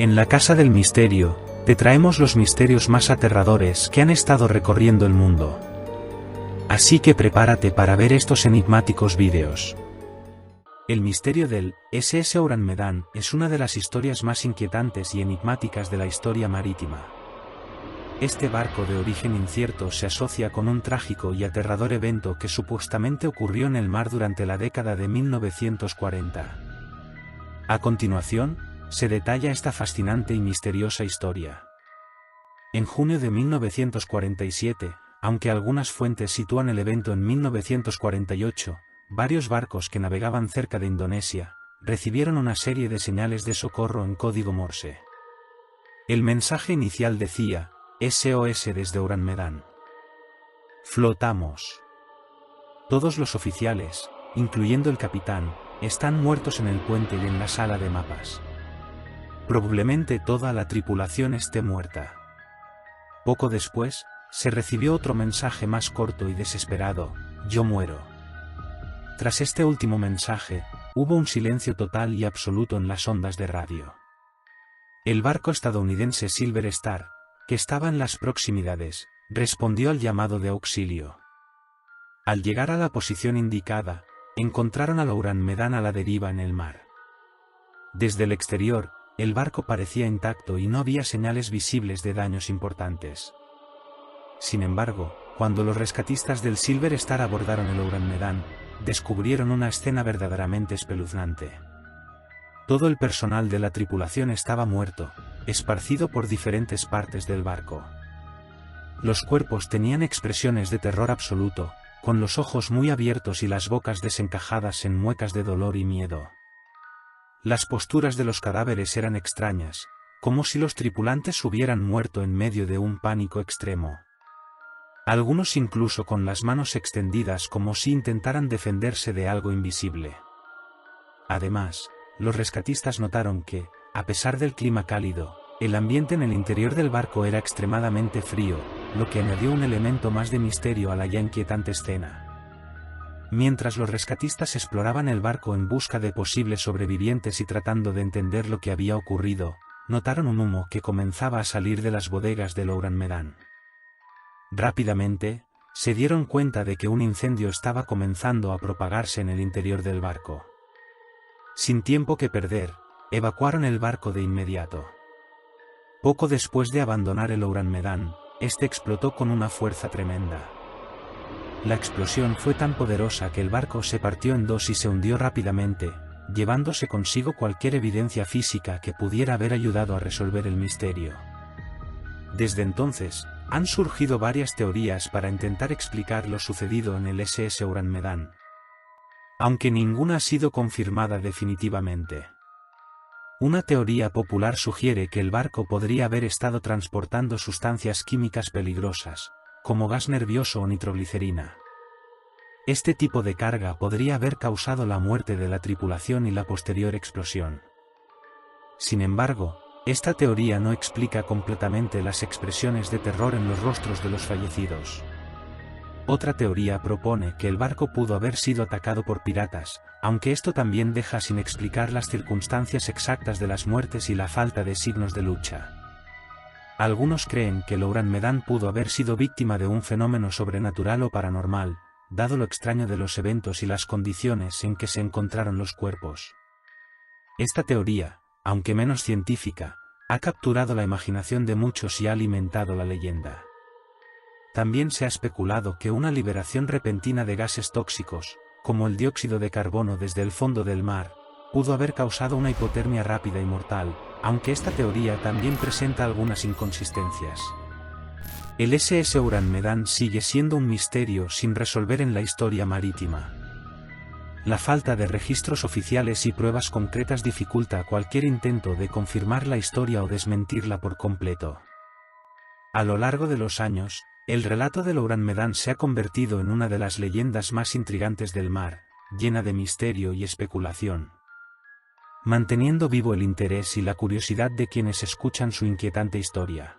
En la Casa del Misterio, te traemos los misterios más aterradores que han estado recorriendo el mundo. Así que prepárate para ver estos enigmáticos vídeos. El misterio del SS Oran Medan es una de las historias más inquietantes y enigmáticas de la historia marítima. Este barco de origen incierto se asocia con un trágico y aterrador evento que supuestamente ocurrió en el mar durante la década de 1940. A continuación, se detalla esta fascinante y misteriosa historia. En junio de 1947, aunque algunas fuentes sitúan el evento en 1948, varios barcos que navegaban cerca de Indonesia recibieron una serie de señales de socorro en código Morse. El mensaje inicial decía: SOS desde Oran Medan. Flotamos. Todos los oficiales, incluyendo el capitán, están muertos en el puente y en la sala de mapas. Probablemente toda la tripulación esté muerta. Poco después, se recibió otro mensaje más corto y desesperado: yo muero. Tras este último mensaje, hubo un silencio total y absoluto en las ondas de radio. El barco estadounidense Silver Star, que estaba en las proximidades, respondió al llamado de auxilio. Al llegar a la posición indicada, encontraron al Oran Medan a la deriva en el mar. Desde el exterior, el barco parecía intacto y no había señales visibles de daños importantes. Sin embargo, cuando los rescatistas del Silver Star abordaron el Oran Medan, descubrieron una escena verdaderamente espeluznante. Todo el personal de la tripulación estaba muerto, esparcido por diferentes partes del barco. Los cuerpos tenían expresiones de terror absoluto, con los ojos muy abiertos y las bocas desencajadas en muecas de dolor y miedo. Las posturas de los cadáveres eran extrañas, como si los tripulantes hubieran muerto en medio de un pánico extremo. Algunos incluso con las manos extendidas como si intentaran defenderse de algo invisible. Además, los rescatistas notaron que, a pesar del clima cálido, el ambiente en el interior del barco era extremadamente frío, lo que añadió un elemento más de misterio a la ya inquietante escena. Mientras los rescatistas exploraban el barco en busca de posibles sobrevivientes y tratando de entender lo que había ocurrido, notaron un humo que comenzaba a salir de las bodegas del Oran Medan. Rápidamente, se dieron cuenta de que un incendio estaba comenzando a propagarse en el interior del barco. Sin tiempo que perder, evacuaron el barco de inmediato. Poco después de abandonar el Oran Medan, este explotó con una fuerza tremenda. La explosión fue tan poderosa que el barco se partió en dos y se hundió rápidamente, llevándose consigo cualquier evidencia física que pudiera haber ayudado a resolver el misterio. Desde entonces, han surgido varias teorías para intentar explicar lo sucedido en el SS Oran Medan, aunque ninguna ha sido confirmada definitivamente. Una teoría popular sugiere que el barco podría haber estado transportando sustancias químicas peligrosas, como gas nervioso o nitroglicerina. Este tipo de carga podría haber causado la muerte de la tripulación y la posterior explosión. Sin embargo, esta teoría no explica completamente las expresiones de terror en los rostros de los fallecidos. Otra teoría propone que el barco pudo haber sido atacado por piratas, aunque esto también deja sin explicar las circunstancias exactas de las muertes y la falta de signos de lucha. Algunos creen que el Oran Medan pudo haber sido víctima de un fenómeno sobrenatural o paranormal, dado lo extraño de los eventos y las condiciones en que se encontraron los cuerpos. Esta teoría, aunque menos científica, ha capturado la imaginación de muchos y ha alimentado la leyenda. También se ha especulado que una liberación repentina de gases tóxicos, como el dióxido de carbono desde el fondo del mar, pudo haber causado una hipotermia rápida y mortal, aunque esta teoría también presenta algunas inconsistencias. El SS Oran Medan sigue siendo un misterio sin resolver en la historia marítima. La falta de registros oficiales y pruebas concretas dificulta cualquier intento de confirmar la historia o desmentirla por completo. A lo largo de los años, el relato del Oran Medan se ha convertido en una de las leyendas más intrigantes del mar, llena de misterio y especulación, manteniendo vivo el interés y la curiosidad de quienes escuchan su inquietante historia.